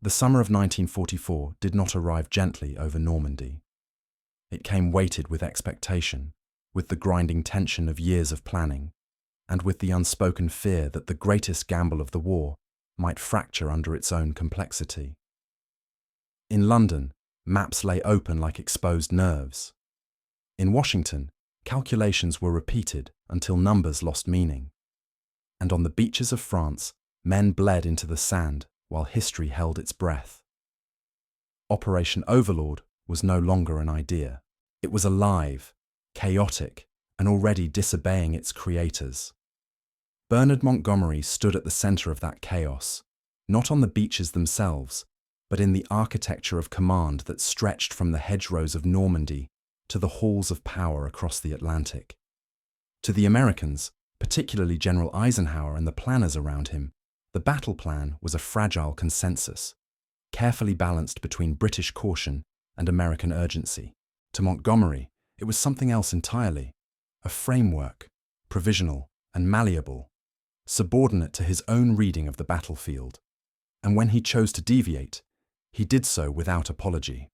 The summer of 1944 did not arrive gently over Normandy. It came weighted with expectation, with the grinding tension of years of planning, and with the unspoken fear that the greatest gamble of the war might fracture under its own complexity. In London, maps lay open like exposed nerves. In Washington, calculations were repeated until numbers lost meaning. And on the beaches of France, men bled into the sand while history held its breath. Operation Overlord was no longer an idea. It was alive, chaotic, and already disobeying its creators. Bernard Montgomery stood at the center of that chaos, not on the beaches themselves, but in the architecture of command that stretched from the hedgerows of Normandy to the halls of power across the Atlantic. To the Americans, particularly General Eisenhower and the planners around him, the battle plan was a fragile consensus, carefully balanced between British caution and American urgency. To Montgomery, it was something else entirely, a framework, provisional and malleable, subordinate to his own reading of the battlefield. And when he chose to deviate, he did so without apology.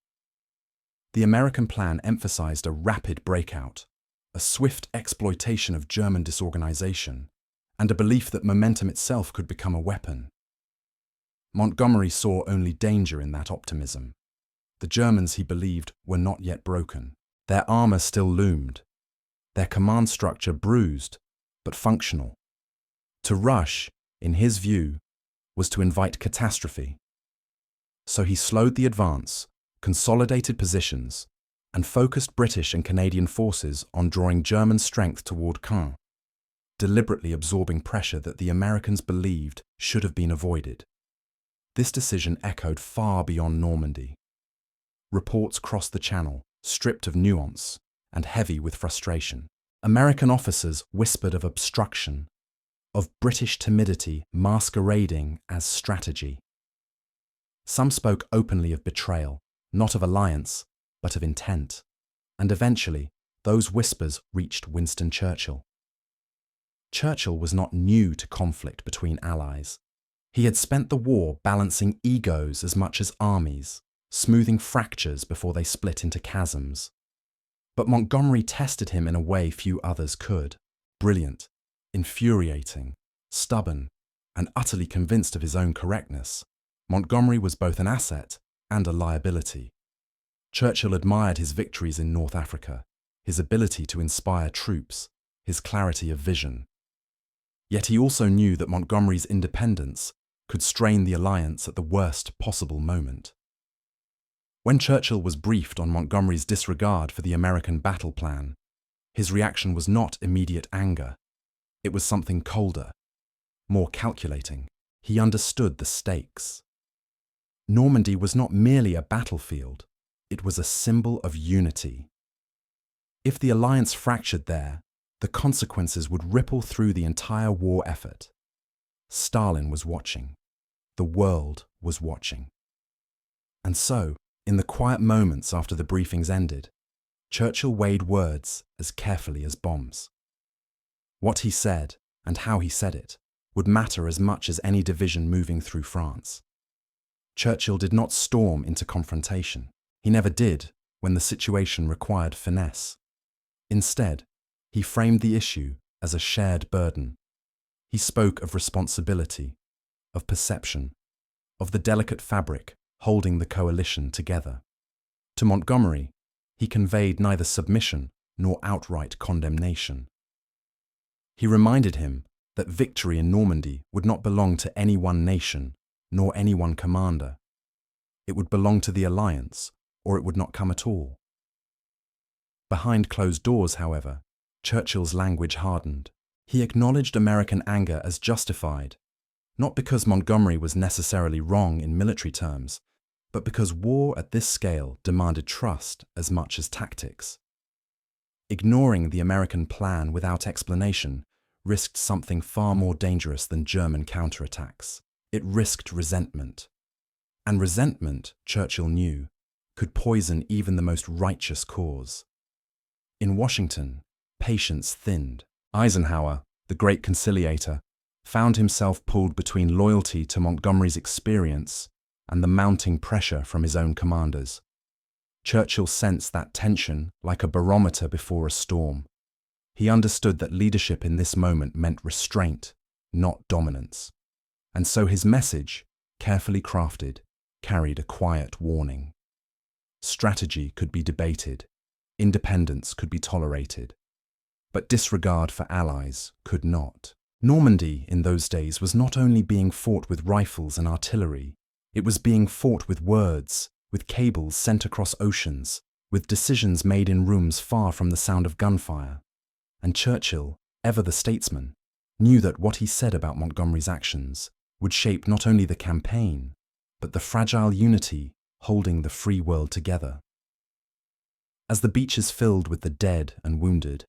The American plan emphasized a rapid breakout, a swift exploitation of German disorganization, and a belief that momentum itself could become a weapon. Montgomery saw only danger in that optimism. The Germans, he believed, were not yet broken. Their armor still loomed, their command structure bruised, but functional. To rush, in his view, was to invite catastrophe. So he slowed the advance, consolidated positions, and focused British and Canadian forces on drawing German strength toward Caen, deliberately absorbing pressure that the Americans believed should have been avoided. This decision echoed far beyond Normandy. Reports crossed the Channel, stripped of nuance and heavy with frustration. American officers whispered of obstruction, of British timidity masquerading as strategy. Some spoke openly of betrayal, not of alliance, but of intent. And eventually, those whispers reached Winston Churchill. Churchill was not new to conflict between allies. He had spent the war balancing egos as much as armies, smoothing fractures before they split into chasms. But Montgomery tested him in a way few others could. Brilliant, infuriating, stubborn, and utterly convinced of his own correctness, Montgomery was both an asset and a liability. Churchill admired his victories in North Africa, his ability to inspire troops, his clarity of vision. Yet he also knew that Montgomery's independence could strain the alliance at the worst possible moment. When Churchill was briefed on Montgomery's disregard for the American battle plan, his reaction was not immediate anger. It was something colder, more calculating. He understood the stakes. Normandy was not merely a battlefield, it was a symbol of unity. If the alliance fractured there, the consequences would ripple through the entire war effort. Stalin was watching. The world was watching. And so, in the quiet moments after the briefings ended, Churchill weighed words as carefully as bombs. What he said, and how he said it, would matter as much as any division moving through France. Churchill did not storm into confrontation. He never did when the situation required finesse. Instead, he framed the issue as a shared burden. He spoke of responsibility, of perception, of the delicate fabric holding the coalition together. To Montgomery, he conveyed neither submission nor outright condemnation. He reminded him that victory in Normandy would not belong to any one nation, nor any one commander. It would belong to the alliance, or it would not come at all. Behind closed doors, however, Churchill's language hardened. He acknowledged American anger as justified, not because Montgomery was necessarily wrong in military terms, but because war at this scale demanded trust as much as tactics. Ignoring the American plan without explanation risked something far more dangerous than German counterattacks. It risked resentment. And resentment, Churchill knew, could poison even the most righteous cause. In Washington, patience thinned. Eisenhower, the great conciliator, found himself pulled between loyalty to Montgomery's experience and the mounting pressure from his own commanders. Churchill sensed that tension like a barometer before a storm. He understood that leadership in this moment meant restraint, not dominance. And so his message, carefully crafted, carried a quiet warning. Strategy could be debated, independence could be tolerated, but disregard for allies could not. Normandy in those days was not only being fought with rifles and artillery, it was being fought with words, with cables sent across oceans, with decisions made in rooms far from the sound of gunfire. And Churchill, ever the statesman, knew that what he said about Montgomery's actions would shape not only the campaign, but the fragile unity holding the free world together. As the beaches filled with the dead and wounded,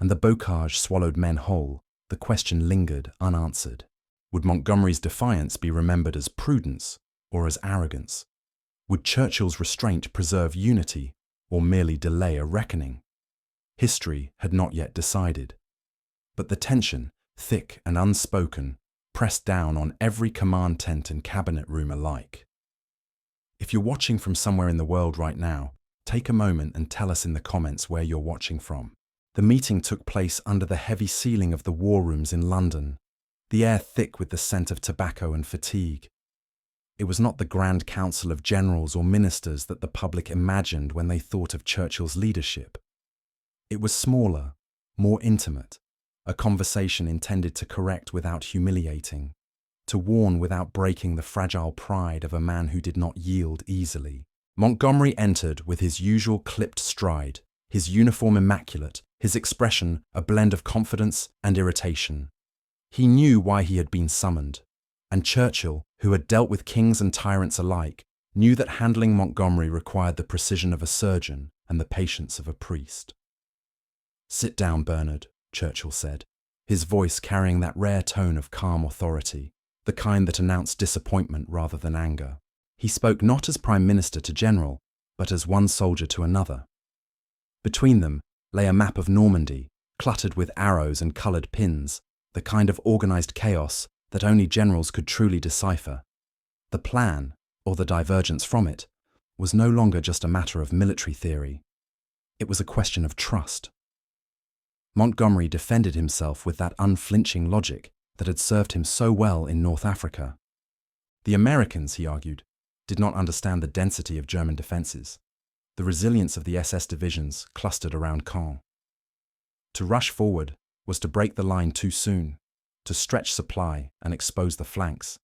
and the bocage swallowed men whole, the question lingered unanswered. Would Montgomery's defiance be remembered as prudence or as arrogance? Would Churchill's restraint preserve unity or merely delay a reckoning? History had not yet decided. But the tension, thick and unspoken, pressed down on every command tent and cabinet room alike. If you're watching from somewhere in the world right now, take a moment and tell us in the comments where you're watching from. The meeting took place under the heavy ceiling of the war rooms in London, the air thick with the scent of tobacco and fatigue. It was not the grand council of generals or ministers that the public imagined when they thought of Churchill's leadership. It was smaller, more intimate, a conversation intended to correct without humiliating, to warn without breaking the fragile pride of a man who did not yield easily. Montgomery entered with his usual clipped stride, his uniform immaculate, his expression a blend of confidence and irritation. He knew why he had been summoned, and Churchill, who had dealt with kings and tyrants alike, knew that handling Montgomery required the precision of a surgeon and the patience of a priest. "Sit down, Bernard," Churchill said, his voice carrying that rare tone of calm authority, the kind that announced disappointment rather than anger. He spoke not as Prime Minister to General, but as one soldier to another. Between them lay a map of Normandy, cluttered with arrows and coloured pins, the kind of organised chaos that only generals could truly decipher. The plan, or the divergence from it, was no longer just a matter of military theory. It was a question of trust. Montgomery defended himself with that unflinching logic that had served him so well in North Africa. The Americans, he argued, did not understand the density of German defences, the resilience of the SS divisions clustered around Caen. To rush forward was to break the line too soon, to stretch supply and expose the flanks.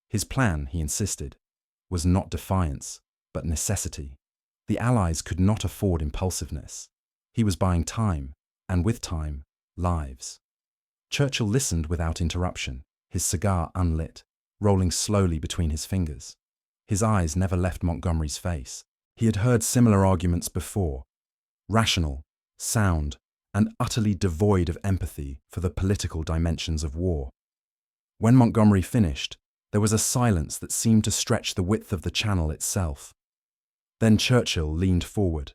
His plan, he insisted, was not defiance, but necessity. The Allies could not afford impulsiveness. He was buying time, and with time, lives. Churchill listened without interruption, his cigar unlit, rolling slowly between his fingers. His eyes never left Montgomery's face. He had heard similar arguments before, rational, sound, and utterly devoid of empathy for the political dimensions of war. When Montgomery finished, there was a silence that seemed to stretch the width of the Channel itself. Then Churchill leaned forward.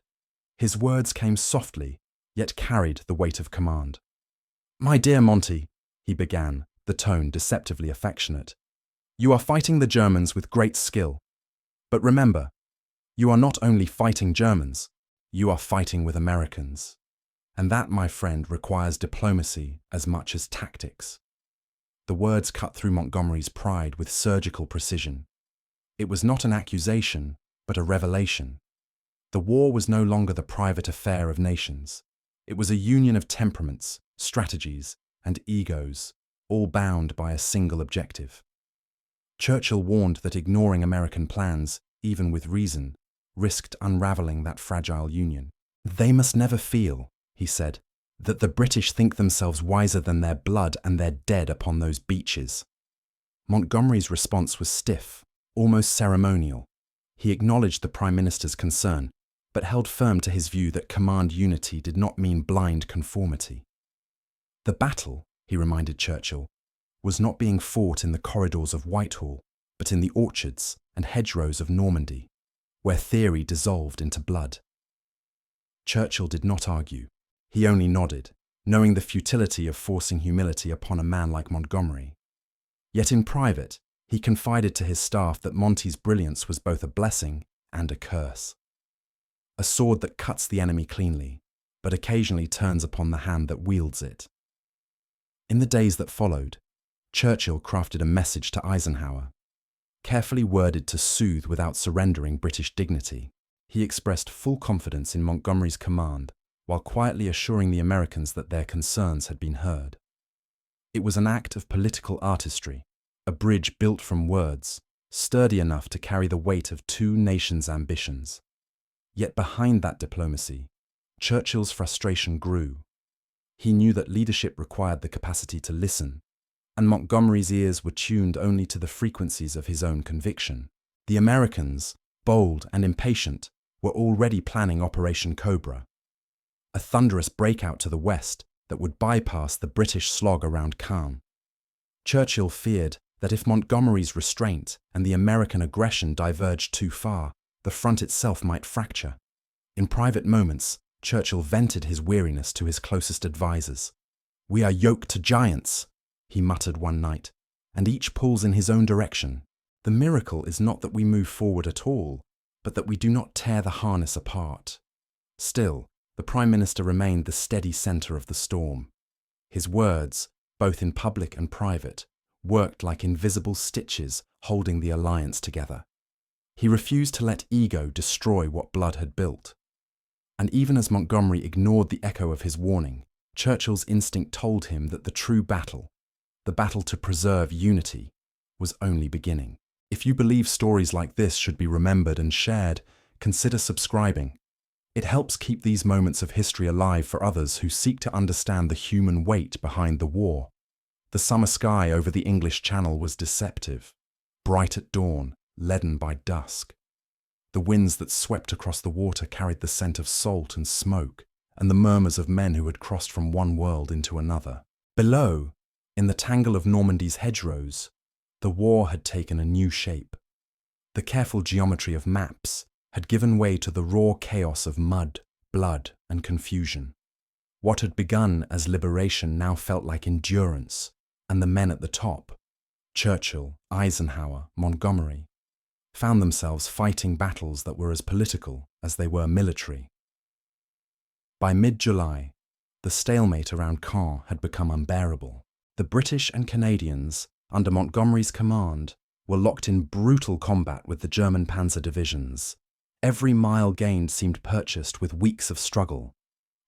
His words came softly, yet carried the weight of command. "My dear Monty," he began, the tone deceptively affectionate, "you are fighting the Germans with great skill. But remember, you are not only fighting Germans, you are fighting with Americans. And that, my friend, requires diplomacy as much as tactics." The words cut through Montgomery's pride with surgical precision. It was not an accusation, but a revelation. The war was no longer the private affair of nations. It was a union of temperaments, strategies, and egos, all bound by a single objective. Churchill warned that ignoring American plans, even with reason, risked unravelling that fragile union. "They must never feel," he said, "that the British think themselves wiser than their blood and their dead upon those beaches." Montgomery's response was stiff, almost ceremonial. He acknowledged the Prime Minister's concern, but held firm to his view that command unity did not mean blind conformity. The battle, he reminded Churchill, was not being fought in the corridors of Whitehall, but in the orchards and hedgerows of Normandy, where theory dissolved into blood. Churchill did not argue. He only nodded, knowing the futility of forcing humility upon a man like Montgomery. Yet in private, He confided to his staff that Monty's brilliance was both a blessing and a curse. A sword that cuts the enemy cleanly, but occasionally turns upon the hand that wields it. In the days that followed, Churchill crafted a message to Eisenhower. Carefully worded to soothe without surrendering British dignity, he expressed full confidence in Montgomery's command, while quietly assuring the Americans that their concerns had been heard. It was an act of political artistry, a bridge built from words, sturdy enough to carry the weight of two nations' ambitions. Yet behind that diplomacy, Churchill's frustration grew. He knew that leadership required the capacity to listen, and Montgomery's ears were tuned only to the frequencies of his own conviction. The Americans, bold and impatient, were already planning Operation Cobra, a thunderous breakout to the west that would bypass the British slog around Caen. Churchill feared that if Montgomery's restraint and the American aggression diverged too far, the front itself might fracture. In private moments, Churchill vented his weariness to his closest advisers. "We are yoked to giants," he muttered one night, "and each pulls in his own direction. The miracle is not that we move forward at all, but that we do not tear the harness apart." Still, the Prime Minister remained the steady centre of the storm. His words, both in public and private, worked like invisible stitches holding the alliance together. He refused to let ego destroy what blood had built. And even as Montgomery ignored the echo of his warning, Churchill's instinct told him that the true battle, the battle to preserve unity, was only beginning. If you believe stories like this should be remembered and shared, consider subscribing. It helps keep these moments of history alive for others who seek to understand the human weight behind the war. The summer sky over the English Channel was deceptive, bright at dawn, leaden by dusk. The winds that swept across the water carried the scent of salt and smoke, and the murmurs of men who had crossed from one world into another. Below, in the tangle of Normandy's hedgerows, the war had taken a new shape. The careful geometry of maps had given way to the raw chaos of mud, blood, and confusion. What had begun as liberation now felt like endurance, and the men at the top, Churchill, Eisenhower, Montgomery, found themselves fighting battles that were as political as they were military. By mid-July, the stalemate around Caen had become unbearable. The British and Canadians, under Montgomery's command, were locked in brutal combat with the German panzer divisions. Every mile gained seemed purchased with weeks of struggle.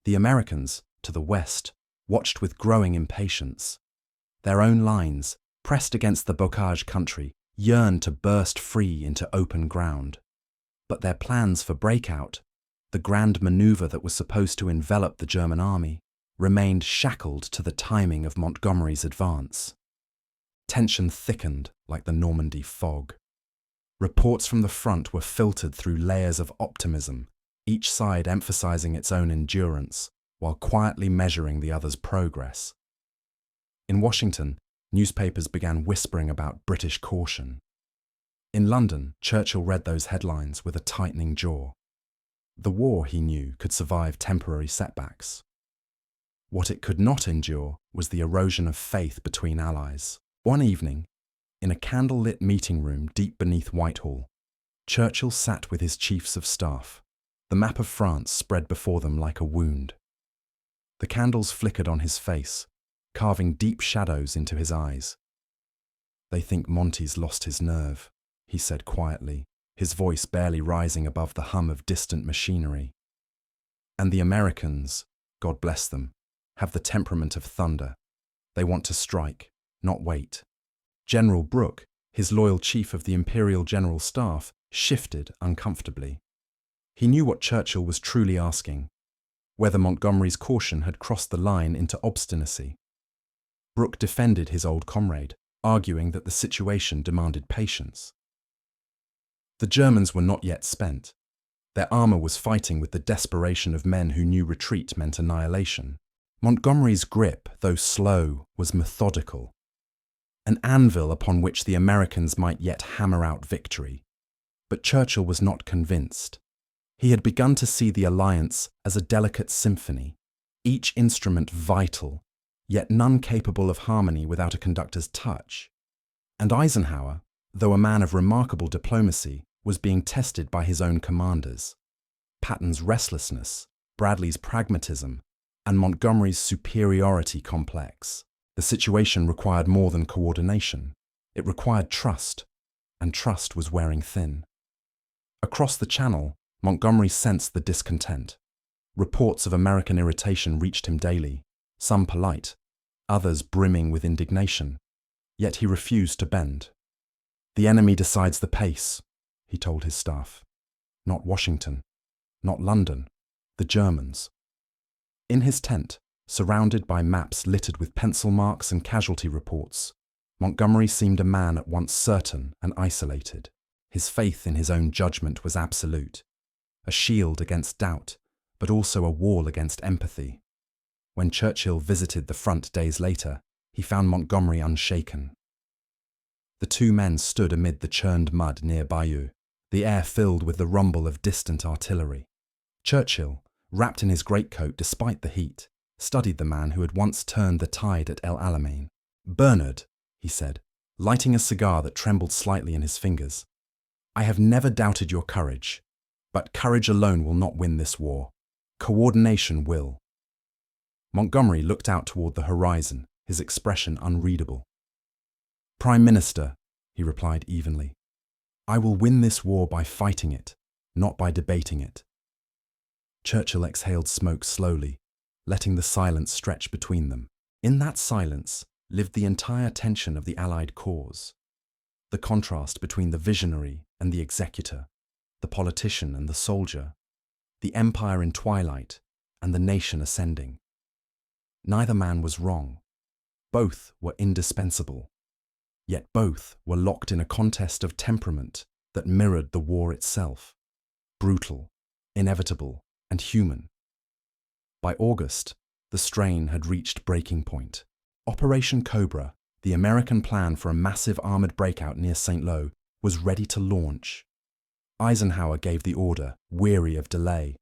The Americans, to the west, watched with growing impatience. Their own lines, pressed against the bocage country, yearned to burst free into open ground. But their plans for breakout, the grand maneuver that was supposed to envelop the German army, remained shackled to the timing of Montgomery's advance. Tension thickened like the Normandy fog. Reports from the front were filtered through layers of optimism, each side emphasizing its own endurance, while quietly measuring the other's progress. In Washington, newspapers began whispering about British caution. In London, Churchill read those headlines with a tightening jaw. The war, he knew, could survive temporary setbacks. What it could not endure was the erosion of faith between allies. One evening, in a candle-lit meeting room deep beneath Whitehall, Churchill sat with his chiefs of staff, the map of France spread before them like a wound. The candles flickered on his face, carving deep shadows into his eyes. "They think Monty's lost his nerve," he said quietly, his voice barely rising above the hum of distant machinery. "And the Americans, God bless them, have the temperament of thunder. They want to strike, not wait." General Brooke, his loyal chief of the Imperial General Staff, shifted uncomfortably. He knew what Churchill was truly asking, whether Montgomery's caution had crossed the line into obstinacy. Brooke defended his old comrade, arguing that the situation demanded patience. The Germans were not yet spent. Their armour was fighting with the desperation of men who knew retreat meant annihilation. Montgomery's grip, though slow, was methodical, an anvil upon which the Americans might yet hammer out victory. But Churchill was not convinced. He had begun to see the alliance as a delicate symphony, each instrument vital, yet none capable of harmony without a conductor's touch. And Eisenhower, though a man of remarkable diplomacy, was being tested by his own commanders. Patton's restlessness, Bradley's pragmatism, and Montgomery's superiority complex. The situation required more than coordination. It required trust, and trust was wearing thin. Across the Channel, Montgomery sensed the discontent. Reports of American irritation reached him daily, some polite, others brimming with indignation. Yet he refused to bend. "The enemy decides the pace," he told his staff. "Not Washington, not London, the Germans." In his tent, surrounded by maps littered with pencil marks and casualty reports, Montgomery seemed a man at once certain and isolated. His faith in his own judgment was absolute, a shield against doubt, but also a wall against empathy. When Churchill visited the front days later, he found Montgomery unshaken. The two men stood amid the churned mud near Bayeux, the air filled with the rumble of distant artillery. Churchill, wrapped in his greatcoat despite the heat, studied the man who had once turned the tide at El Alamein. "Bernard," he said, lighting a cigar that trembled slightly in his fingers, "I have never doubted your courage, but courage alone will not win this war. Coordination will." Montgomery looked out toward the horizon, his expression unreadable. "Prime Minister," he replied evenly, "I will win this war by fighting it, not by debating it." Churchill exhaled smoke slowly, letting the silence stretch between them. In that silence lived the entire tension of the Allied cause. The contrast between the visionary and the executor, the politician and the soldier, the empire in twilight and the nation ascending. Neither man was wrong. Both were indispensable. Yet both were locked in a contest of temperament that mirrored the war itself, brutal, inevitable, and human. By August, the strain had reached breaking point. Operation Cobra, the American plan for a massive armored breakout near St. Lo, was ready to launch. Eisenhower gave the order, weary of delay.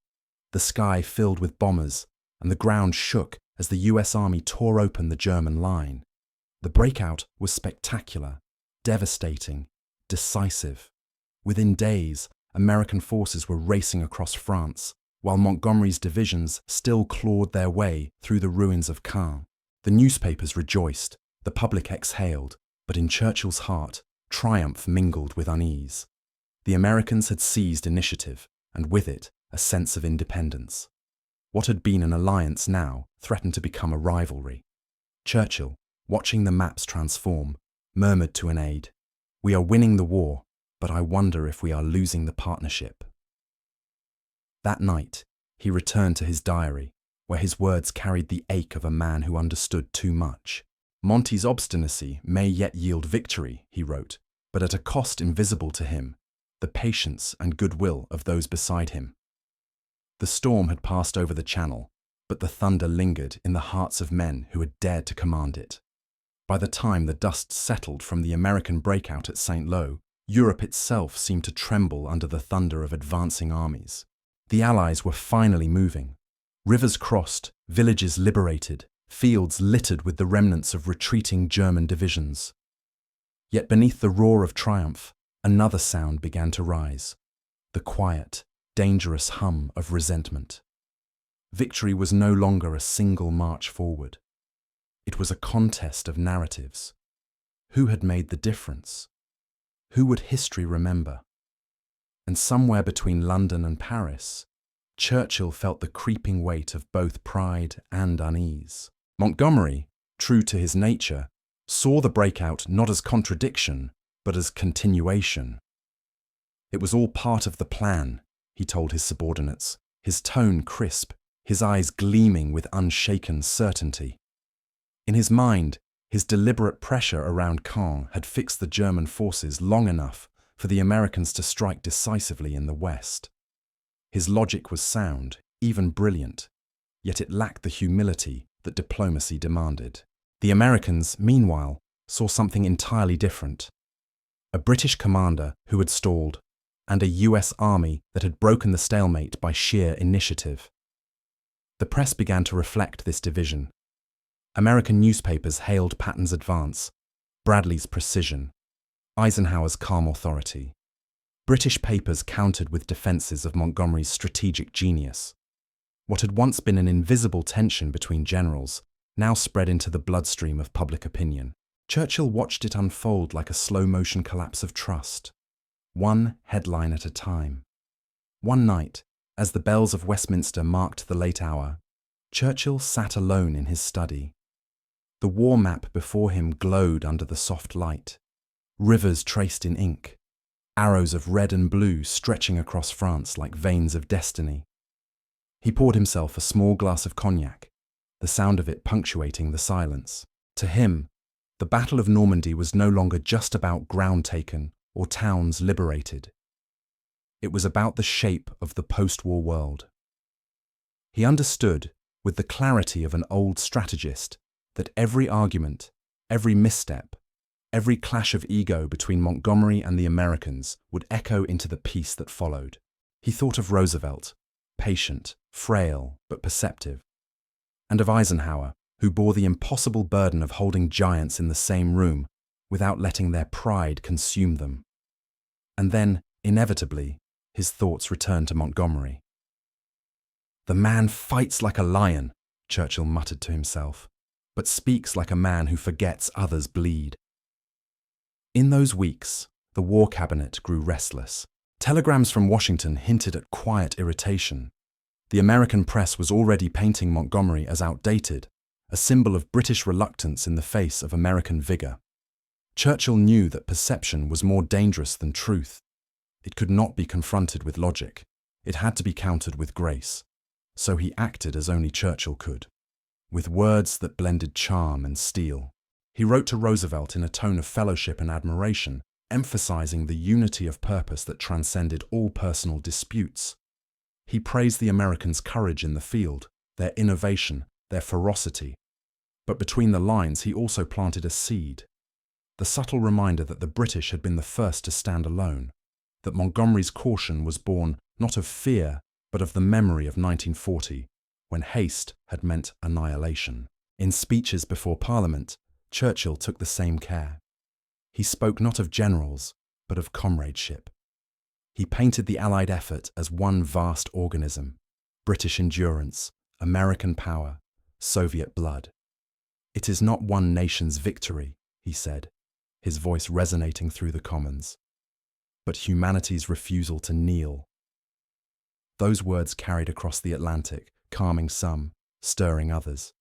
The sky filled with bombers, and the ground shook as the US Army tore open the German line. The breakout was spectacular, devastating, decisive. Within days, American forces were racing across France, while Montgomery's divisions still clawed their way through the ruins of Caen. The newspapers rejoiced, the public exhaled, but in Churchill's heart, triumph mingled with unease. The Americans had seized initiative, and with it, a sense of independence. What had been an alliance now threatened to become a rivalry. Churchill, watching the maps transform, murmured to an aide, "We are winning the war, but I wonder if we are losing the partnership." That night, he returned to his diary, where his words carried the ache of a man who understood too much. "Monty's obstinacy may yet yield victory," he wrote, "but at a cost invisible to him, the patience and goodwill of those beside him." The storm had passed over the Channel, but the thunder lingered in the hearts of men who had dared to command it. By the time the dust settled from the American breakout at St. Lo, Europe itself seemed to tremble under the thunder of advancing armies. The Allies were finally moving. Rivers crossed, villages liberated, fields littered with the remnants of retreating German divisions. Yet beneath the roar of triumph, another sound began to rise, the quiet, dangerous hum of resentment. Victory was no longer a single march forward. It was a contest of narratives. Who had made the difference? Who would history remember? And somewhere between London and Paris, Churchill felt the creeping weight of both pride and unease. Montgomery, true to his nature, saw the breakout not as contradiction, but as continuation. It was all part of the plan, he told his subordinates, his tone crisp, his eyes gleaming with unshaken certainty. In his mind, his deliberate pressure around Caen had fixed the German forces long enough for the Americans to strike decisively in the West. His logic was sound, even brilliant, yet it lacked the humility that diplomacy demanded. The Americans, meanwhile, saw something entirely different. A British commander who had stalled, and a US Army that had broken the stalemate by sheer initiative. The press began to reflect this division. American newspapers hailed Patton's advance, Bradley's precision. Eisenhower's calm authority. British papers countered with defences of Montgomery's strategic genius. What had once been an invisible tension between generals now spread into the bloodstream of public opinion. Churchill watched it unfold like a slow-motion collapse of trust, one headline at a time. One night, as the bells of Westminster marked the late hour, Churchill sat alone in his study. The war map before him glowed under the soft light, rivers traced in ink, arrows of red and blue stretching across France like veins of destiny. He poured himself a small glass of cognac, the sound of it punctuating the silence. To him, the Battle of Normandy was no longer just about ground taken or towns liberated. It was about the shape of the post-war world. He understood, with the clarity of an old strategist, that every argument, every misstep, every clash of ego between Montgomery and the Americans would echo into the peace that followed. He thought of Roosevelt, patient, frail, but perceptive, and of Eisenhower, who bore the impossible burden of holding giants in the same room without letting their pride consume them. And then, inevitably, his thoughts returned to Montgomery. "The man fights like a lion," Churchill muttered to himself, "but speaks like a man who forgets others bleed." In those weeks, the War Cabinet grew restless. Telegrams from Washington hinted at quiet irritation. The American press was already painting Montgomery as outdated, a symbol of British reluctance in the face of American vigour. Churchill knew that perception was more dangerous than truth. It could not be confronted with logic. It had to be countered with grace. So he acted as only Churchill could, with words that blended charm and steel. He wrote to Roosevelt in a tone of fellowship and admiration, emphasizing the unity of purpose that transcended all personal disputes. He praised the Americans' courage in the field, their innovation, their ferocity. But between the lines, he also planted a seed, the subtle reminder that the British had been the first to stand alone, that Montgomery's caution was born not of fear, but of the memory of 1940, when haste had meant annihilation. In speeches before Parliament, Churchill took the same care. He spoke not of generals, but of comradeship. He painted the Allied effort as one vast organism, British endurance, American power, Soviet blood. "It is not one nation's victory," he said, his voice resonating through the Commons, "but humanity's refusal to kneel." Those words carried across the Atlantic, calming some, stirring others.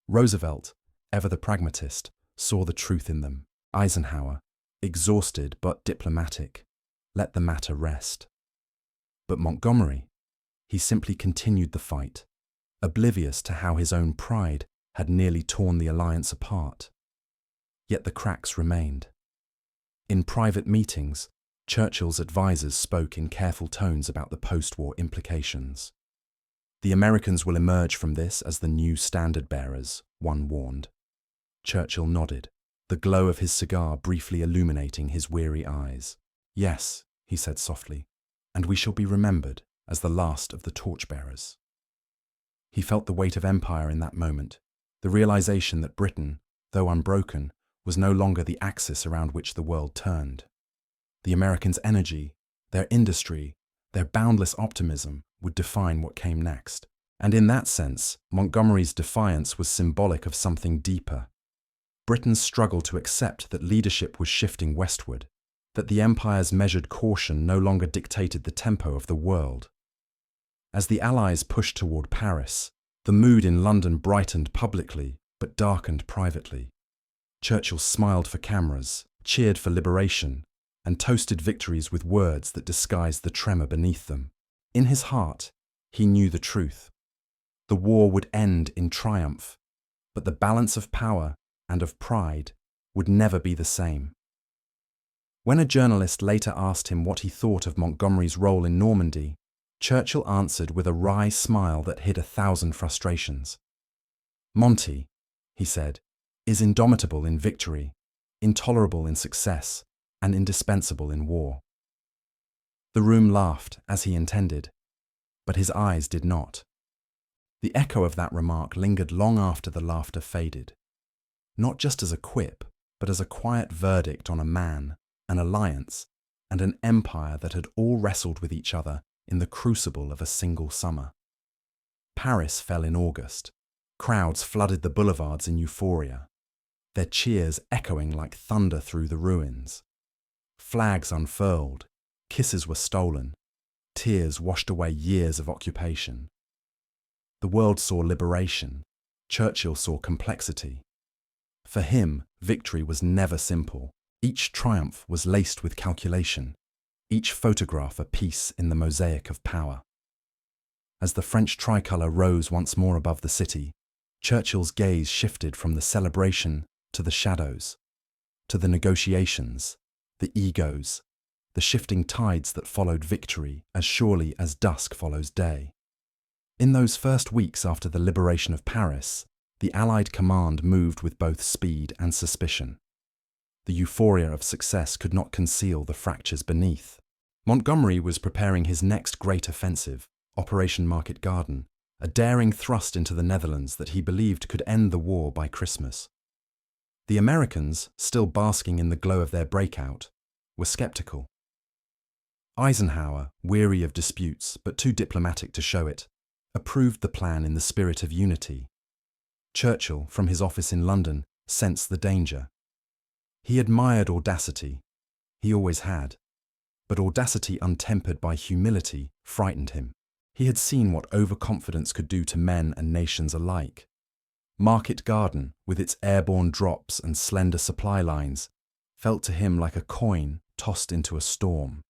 Roosevelt, ever the pragmatist, saw the truth in them. Eisenhower, exhausted but diplomatic, let the matter rest. But Montgomery, he simply continued the fight, oblivious to how his own pride had nearly torn the alliance apart. Yet the cracks remained. In private meetings, Churchill's advisers spoke in careful tones about the post-war implications. "The Americans will emerge from this as the new standard-bearers," one warned. Churchill nodded, the glow of his cigar briefly illuminating his weary eyes. "Yes," he said softly, "and we shall be remembered as the last of the torchbearers." He felt the weight of empire in that moment, the realization that Britain, though unbroken, was no longer the axis around which the world turned. The Americans' energy, their industry, their boundless optimism would define what came next. And in that sense, Montgomery's defiance was symbolic of something deeper. Britain's struggle to accept that leadership was shifting westward, that the empire's measured caution no longer dictated the tempo of the world. As the Allies pushed toward Paris, the mood in London brightened publicly, but darkened privately. Churchill smiled for cameras, cheered for liberation, and toasted victories with words that disguised the tremor beneath them. In his heart, he knew the truth. The war would end in triumph, but the balance of power and of pride would never be the same. When a journalist later asked him what he thought of Montgomery's role in Normandy, Churchill answered with a wry smile that hid 1,000 frustrations. "Monty," he said, "is indomitable in victory, intolerable in success, and indispensable in war." The room laughed, as he intended, but his eyes did not. The echo of that remark lingered long after the laughter faded, not just as a quip, but as a quiet verdict on a man, an alliance, and an empire that had all wrestled with each other in the crucible of a single summer. Paris fell in August. Crowds flooded the boulevards in euphoria, their cheers echoing like thunder through the ruins. Flags unfurled, kisses were stolen, tears washed away years of occupation. The world saw liberation. Churchill saw complexity. For him, victory was never simple. Each triumph was laced with calculation, each photograph a piece in the mosaic of power. As the French tricolour rose once more above the city, Churchill's gaze shifted from the celebration to the shadows, to the negotiations, the egos, the shifting tides that followed victory as surely as dusk follows day. In those first weeks after the liberation of Paris, the Allied command moved with both speed and suspicion. The euphoria of success could not conceal the fractures beneath. Montgomery was preparing his next great offensive, Operation Market Garden, a daring thrust into the Netherlands that he believed could end the war by Christmas. The Americans, still basking in the glow of their breakout, were skeptical. Eisenhower, weary of disputes but too diplomatic to show it, approved the plan in the spirit of unity. Churchill, from his office in London, sensed the danger. He admired audacity. He always had. But audacity untempered by humility frightened him. He had seen what overconfidence could do to men and nations alike. Market Garden, with its airborne drops and slender supply lines, felt to him like a coin tossed into a storm.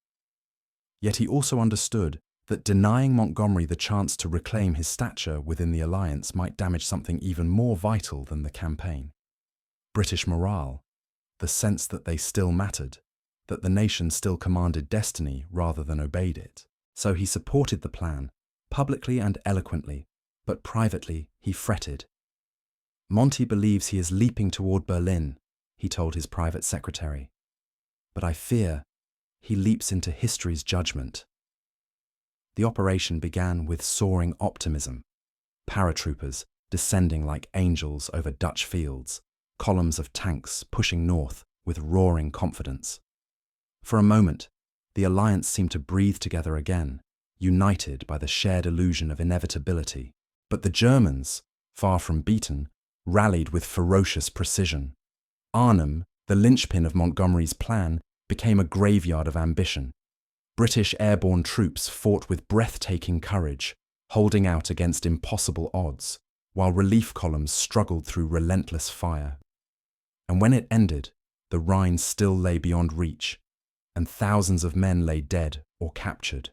Yet he also understood that denying Montgomery the chance to reclaim his stature within the alliance might damage something even more vital than the campaign. British morale, the sense that they still mattered, that the nation still commanded destiny rather than obeyed it. So he supported the plan, publicly and eloquently, but privately he fretted. "Monty believes he is leaping toward Berlin," he told his private secretary. "But I fear he leaps into history's judgment." The operation began with soaring optimism. Paratroopers descending like angels over Dutch fields, columns of tanks pushing north with roaring confidence. For a moment, the alliance seemed to breathe together again, united by the shared illusion of inevitability. But the Germans, far from beaten, rallied with ferocious precision. Arnhem, the linchpin of Montgomery's plan, became a graveyard of ambition. British airborne troops fought with breathtaking courage, holding out against impossible odds, while relief columns struggled through relentless fire. And when it ended, the Rhine still lay beyond reach, and thousands of men lay dead or captured.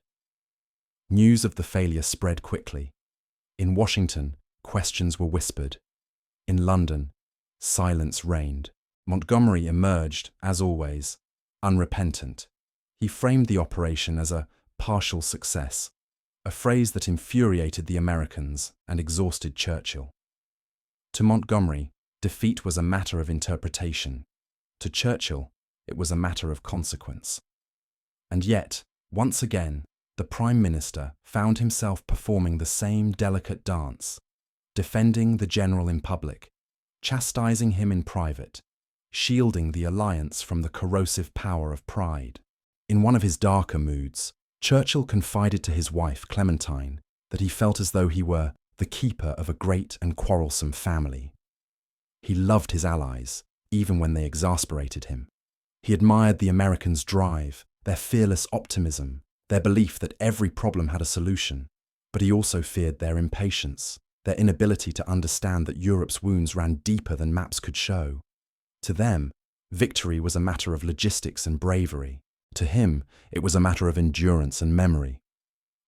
News of the failure spread quickly. In Washington, questions were whispered. In London, silence reigned. Montgomery emerged, as always, unrepentant. He framed the operation as a partial success, a phrase that infuriated the Americans and exhausted Churchill. To Montgomery, defeat was a matter of interpretation. To Churchill, it was a matter of consequence. And yet, once again, the Prime Minister found himself performing the same delicate dance, defending the general in public, chastising him in private, shielding the alliance from the corrosive power of pride. In one of his darker moods, Churchill confided to his wife, Clementine, that he felt as though he were the keeper of a great and quarrelsome family. He loved his allies, even when they exasperated him. He admired the Americans' drive, their fearless optimism, their belief that every problem had a solution, but he also feared their impatience, their inability to understand that Europe's wounds ran deeper than maps could show. To them, victory was a matter of logistics and bravery. To him, it was a matter of endurance and memory.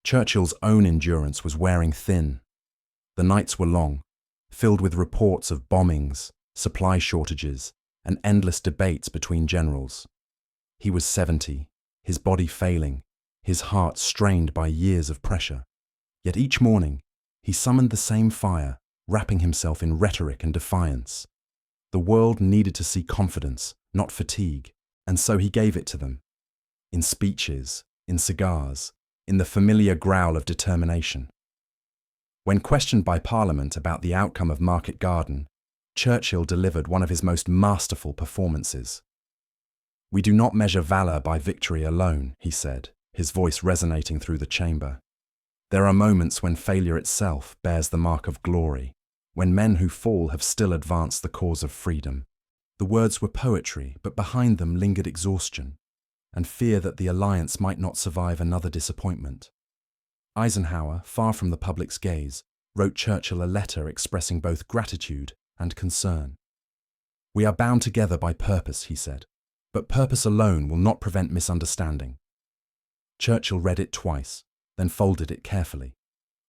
Churchill's own endurance was wearing thin. The nights were long, filled with reports of bombings, supply shortages, and endless debates between generals. He was 70, his body failing, his heart strained by years of pressure. Yet each morning, he summoned the same fire, wrapping himself in rhetoric and defiance. The world needed to see confidence, not fatigue, and so he gave it to them. In speeches, in cigars, in the familiar growl of determination. When questioned by Parliament about the outcome of Market Garden, Churchill delivered one of his most masterful performances. "We do not measure valor by victory alone," he said, his voice resonating through the chamber. "There are moments when failure itself bears the mark of glory, when men who fall have still advanced the cause of freedom." The words were poetry, but behind them lingered exhaustion and fear that the alliance might not survive another disappointment. Eisenhower, far from the public's gaze, wrote Churchill a letter expressing both gratitude and concern. "We are bound together by purpose," he said, "but purpose alone will not prevent misunderstanding." Churchill read it twice, then folded it carefully.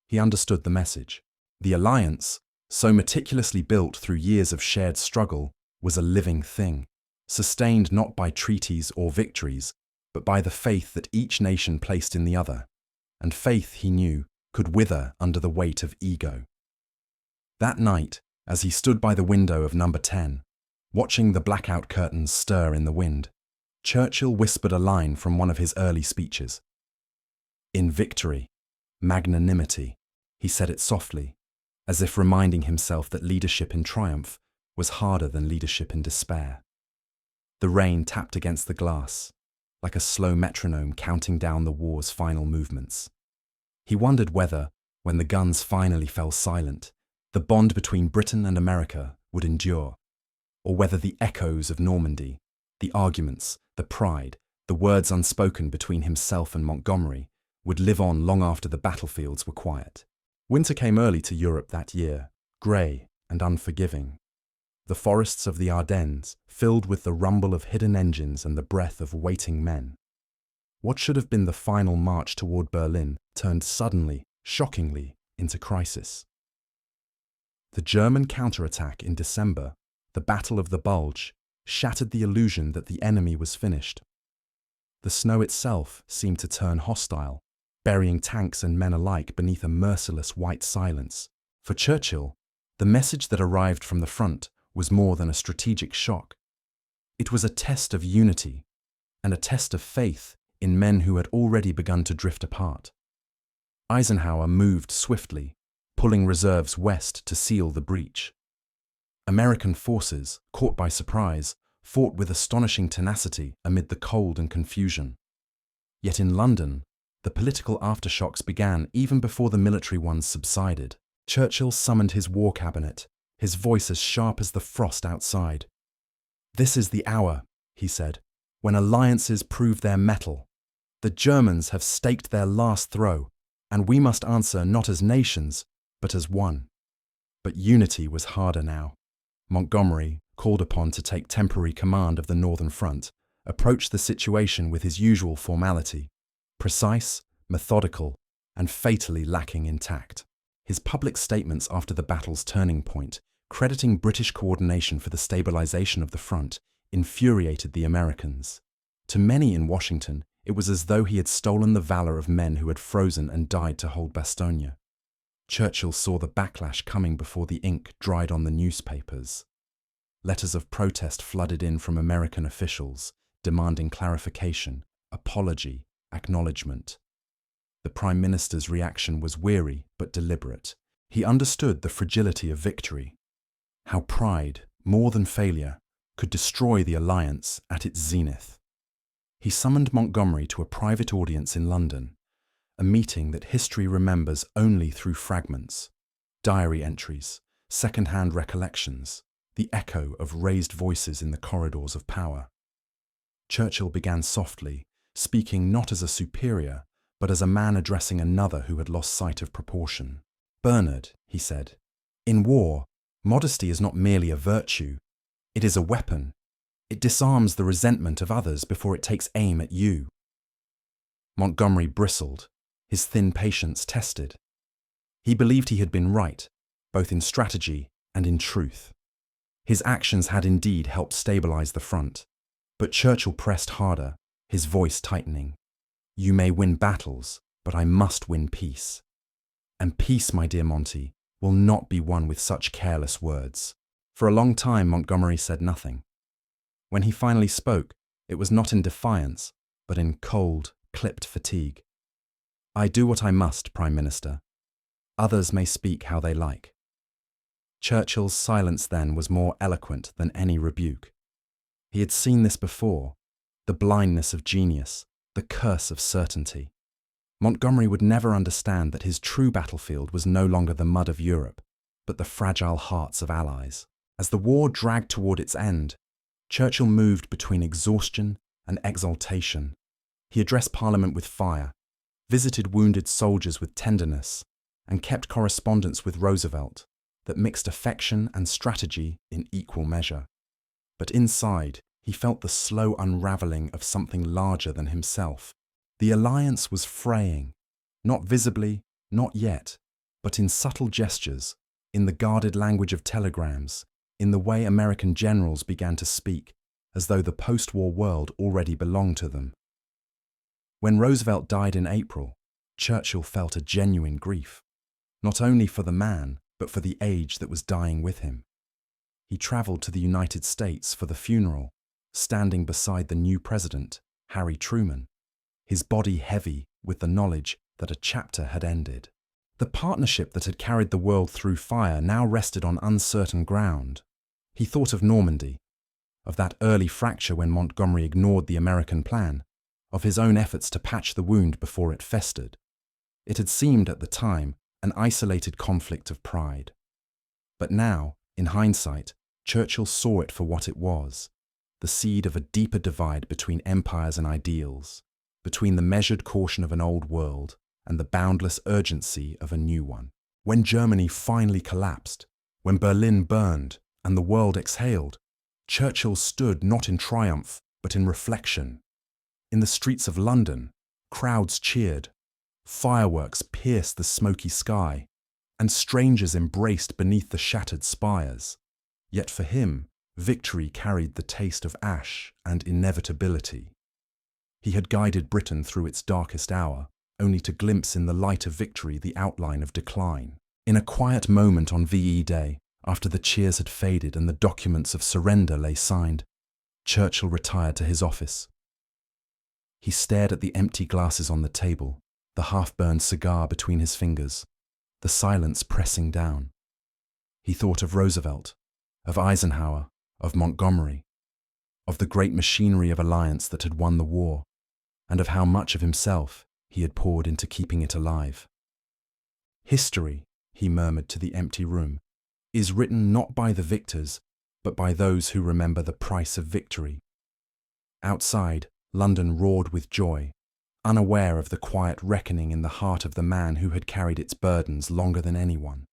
He understood the message. The alliance, so meticulously built through years of shared struggle, was a living thing, sustained not by treaties or victories, but by the faith that each nation placed in the other, and faith, he knew, could wither under the weight of ego. That night, as he stood by the window of number 10, watching the blackout curtains stir in the wind, Churchill whispered a line from one of his early speeches. "In victory, magnanimity," he said it softly, as if reminding himself that leadership in triumph was harder than leadership in despair. The rain tapped against the glass, like a slow metronome counting down the war's final movements. He wondered whether, when the guns finally fell silent, the bond between Britain and America would endure, or whether the echoes of Normandy, the arguments, the pride, the words unspoken between himself and Montgomery would live on long after the battlefields were quiet. Winter came early to Europe that year, grey and unforgiving. The forests of the Ardennes filled with the rumble of hidden engines and the breath of waiting men. What should have been the final march toward Berlin turned suddenly, shockingly, into crisis. The German counterattack in December, the Battle of the Bulge, shattered the illusion that the enemy was finished. The snow itself seemed to turn hostile, burying tanks and men alike beneath a merciless white silence. For Churchill, the message that arrived from the front was more than a strategic shock. It was a test of unity and a test of faith in men who had already begun to drift apart. Eisenhower moved swiftly, pulling reserves west to seal the breach. American forces, caught by surprise, fought with astonishing tenacity amid the cold and confusion. Yet in London, the political aftershocks began even before the military ones subsided. Churchill summoned his war cabinet, his voice as sharp as the frost outside. "This is the hour," he said, "when alliances prove their mettle. The Germans have staked their last throw, and we must answer not as nations, but as one." But unity was harder now. Montgomery, called upon to take temporary command of the Northern Front, approached the situation with his usual formality, precise, methodical, and fatally lacking in tact. His public statements after the battle's turning point, crediting British coordination for the stabilization of the front, infuriated the Americans. To many in Washington, it was as though he had stolen the valor of men who had frozen and died to hold Bastogne. Churchill saw the backlash coming before the ink dried on the newspapers. Letters of protest flooded in from American officials, demanding clarification, apology, acknowledgement. The Prime Minister's reaction was weary but deliberate. He understood the fragility of victory, how pride, more than failure, could destroy the alliance at its zenith. He summoned Montgomery to a private audience in London, a meeting that history remembers only through fragments, diary entries, second-hand recollections, the echo of raised voices in the corridors of power. Churchill began softly, speaking not as a superior, but as a man addressing another who had lost sight of proportion. "Bernard," he said, "in war, modesty is not merely a virtue, it is a weapon. It disarms the resentment of others before it takes aim at you." Montgomery bristled, his thin patience tested. He believed he had been right, both in strategy and in truth. His actions had indeed helped stabilize the front, but Churchill pressed harder, his voice tightening. "You may win battles, but I must win peace. And peace, my dear Monty, will not be won with such careless words." For a long time, Montgomery said nothing. When he finally spoke, it was not in defiance, but in cold, clipped fatigue. "I do what I must, Prime Minister. Others may speak how they like." Churchill's silence then was more eloquent than any rebuke. He had seen this before, the blindness of genius, the curse of certainty. Montgomery would never understand that his true battlefield was no longer the mud of Europe, but the fragile hearts of allies. As the war dragged toward its end, Churchill moved between exhaustion and exaltation. He addressed Parliament with fire, visited wounded soldiers with tenderness, and kept correspondence with Roosevelt that mixed affection and strategy in equal measure. But inside, he felt the slow unraveling of something larger than himself. The alliance was fraying, not visibly, not yet, but in subtle gestures, in the guarded language of telegrams, in the way American generals began to speak, as though the post-war world already belonged to them. When Roosevelt died in April, Churchill felt a genuine grief, not only for the man, but for the age that was dying with him. He travelled to the United States for the funeral, standing beside the new president, Harry Truman, his body heavy with the knowledge that a chapter had ended. The partnership that had carried the world through fire now rested on uncertain ground. He thought of Normandy, of that early fracture when Montgomery ignored the American plan, of his own efforts to patch the wound before it festered. It had seemed at the time an isolated conflict of pride. But now, in hindsight, Churchill saw it for what it was, the seed of a deeper divide between empires and ideals, between the measured caution of an old world and the boundless urgency of a new one. When Germany finally collapsed, when Berlin burned and the world exhaled, Churchill stood not in triumph but in reflection. In the streets of London, crowds cheered, fireworks pierced the smoky sky, and strangers embraced beneath the shattered spires. Yet for him, victory carried the taste of ash and inevitability. He had guided Britain through its darkest hour, only to glimpse in the light of victory the outline of decline. In a quiet moment on VE Day, after the cheers had faded and the documents of surrender lay signed, Churchill retired to his office. He stared at the empty glasses on the table, the half-burned cigar between his fingers, the silence pressing down. He thought of Roosevelt, of Eisenhower, of Montgomery, of the great machinery of alliance that had won the war, and of how much of himself he had poured into keeping it alive. History, he murmured to the empty room, is written not by the victors, but by those who remember the price of victory. Outside, London roared with joy, unaware of the quiet reckoning in the heart of the man who had carried its burdens longer than anyone.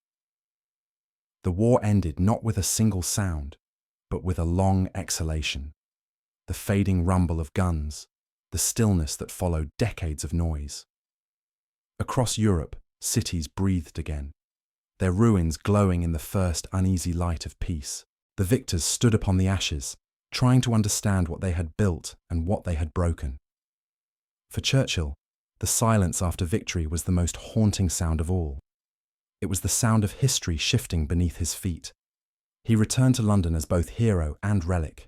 The war ended not with a single sound, but with a long exhalation, the fading rumble of guns, the stillness that followed decades of noise. Across Europe, cities breathed again, their ruins glowing in the first uneasy light of peace. The victors stood upon the ashes, trying to understand what they had built and what they had broken. For Churchill, the silence after victory was the most haunting sound of all. It was the sound of history shifting beneath his feet. He returned to London as both hero and relic.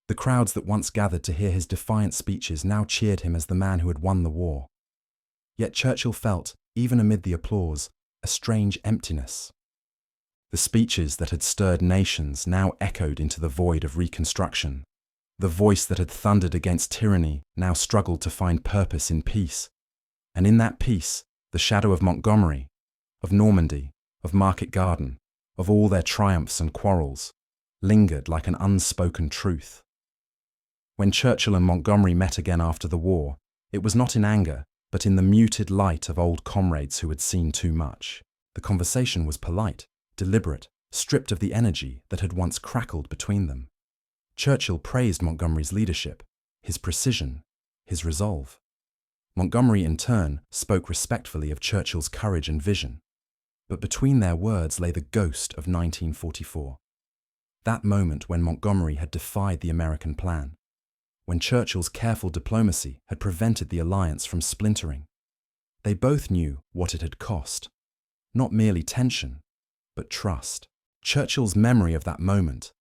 The crowds that once gathered to hear his defiant speeches now cheered him as the man who had won the war. Yet Churchill felt, even amid the applause, a strange emptiness. The speeches that had stirred nations now echoed into the void of Reconstruction. The voice that had thundered against tyranny now struggled to find purpose in peace. And in that peace, the shadow of Montgomery, of Normandy, of Market Garden, of all their triumphs and quarrels, lingered like an unspoken truth. When Churchill and Montgomery met again after the war, it was not in anger, but in the muted light of old comrades who had seen too much. The conversation was polite, deliberate, stripped of the energy that had once crackled between them. Churchill praised Montgomery's leadership, his precision, his resolve. Montgomery, in turn, spoke respectfully of Churchill's courage and vision. But between their words lay the ghost of 1944. That moment when Montgomery had defied the American plan, when Churchill's careful diplomacy had prevented the alliance from splintering. They both knew what it had cost. Not merely tension, but trust. Churchill's memory of that moment,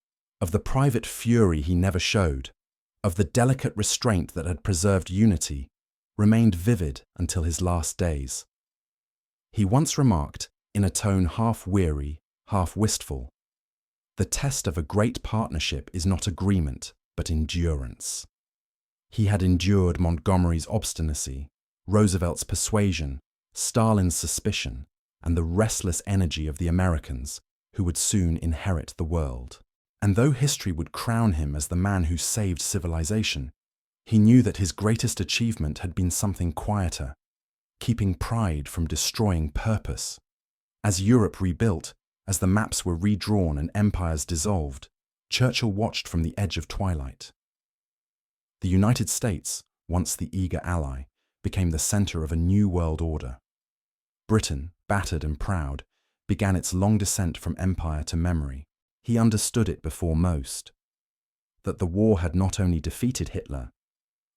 of the private fury he never showed, of the delicate restraint that had preserved unity, remained vivid until his last days. He once remarked, in a tone half weary, half wistful, "The test of a great partnership is not agreement, but endurance." He had endured Montgomery's obstinacy, Roosevelt's persuasion, Stalin's suspicion, and the restless energy of the Americans, who would soon inherit the world. And though history would crown him as the man who saved civilization, he knew that his greatest achievement had been something quieter, keeping pride from destroying purpose. As Europe rebuilt, as the maps were redrawn and empires dissolved, Churchill watched from the edge of twilight. The United States, once the eager ally, became the center of a new world order. Britain, battered and proud, began its long descent from empire to memory. He understood it before most, that the war had not only defeated Hitler,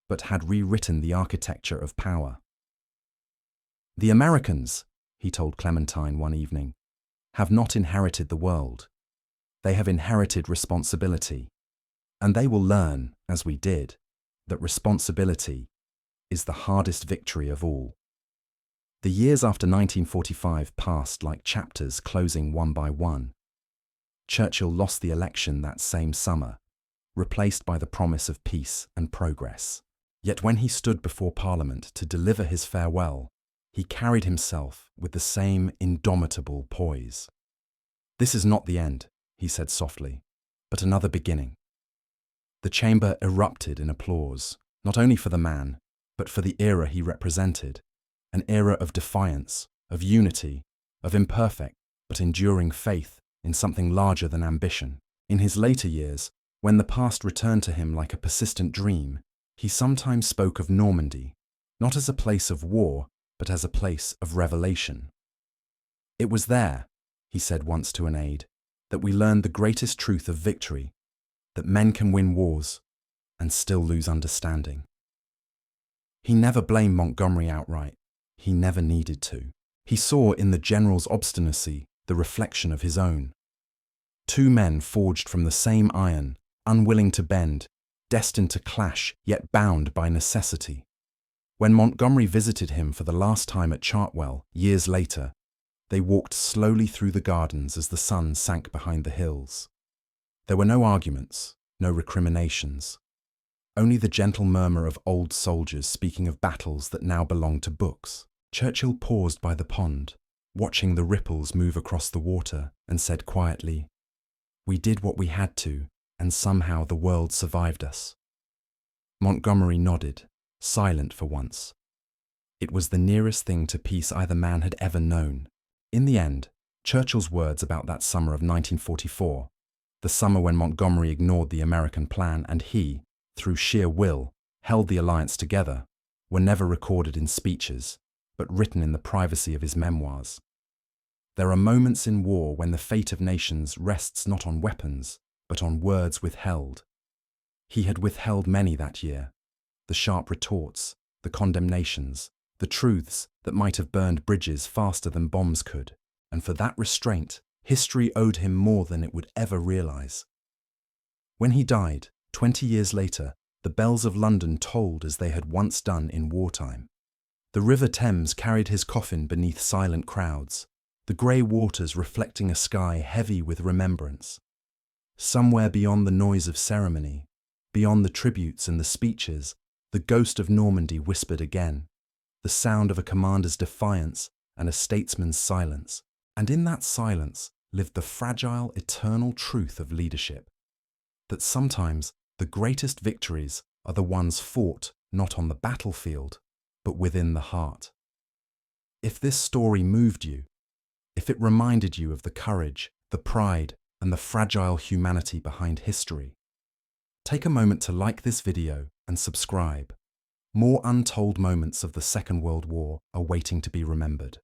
but had rewritten the architecture of power. "The Americans," he told Clementine one evening, "have not inherited the world. They have inherited responsibility, and they will learn, as we did, that responsibility is the hardest victory of all." The years after 1945 passed like chapters closing one by one. Churchill lost the election that same summer, replaced by the promise of peace and progress. Yet when he stood before Parliament to deliver his farewell, he carried himself with the same indomitable poise. "This is not the end," he said softly, "but another beginning." The chamber erupted in applause, not only for the man, but for the era he represented, an era of defiance, of unity, of imperfect but enduring faith in something larger than ambition. In his later years, when the past returned to him like a persistent dream, he sometimes spoke of Normandy, not as a place of war, but as a place of revelation. "It was there," he said once to an aide, "that we learned the greatest truth of victory, that men can win wars and still lose understanding." He never blamed Montgomery outright. He never needed to. He saw in the general's obstinacy the reflection of his own. Two men forged from the same iron, unwilling to bend, destined to clash, yet bound by necessity. When Montgomery visited him for the last time at Chartwell, years later, they walked slowly through the gardens as the sun sank behind the hills. There were no arguments, no recriminations, only the gentle murmur of old soldiers speaking of battles that now belonged to books. Churchill paused by the pond, watching the ripples move across the water, and said quietly, "We did what we had to, and somehow the world survived us." Montgomery nodded, silent for once. It was the nearest thing to peace either man had ever known. In the end, Churchill's words about that summer of 1944, the summer when Montgomery ignored the American plan and he, through sheer will, held the alliance together, were never recorded in speeches, but written in the privacy of his memoirs. There are moments in war when the fate of nations rests not on weapons, but on words withheld. He had withheld many that year, the sharp retorts, the condemnations, the truths that might have burned bridges faster than bombs could, and for that restraint, history owed him more than it would ever realize. When he died, 20 years later, the bells of London tolled as they had once done in wartime. The River Thames carried his coffin beneath silent crowds, the grey waters reflecting a sky heavy with remembrance. Somewhere beyond the noise of ceremony, beyond the tributes and the speeches, the ghost of Normandy whispered again, the sound of a commander's defiance and a statesman's silence. And in that silence lived the fragile, eternal truth of leadership, that sometimes the greatest victories are the ones fought not on the battlefield, but within the heart. If this story moved you, if it reminded you of the courage, the pride, and the fragile humanity behind history, take a moment to like this video and subscribe. More untold moments of the Second World War are waiting to be remembered.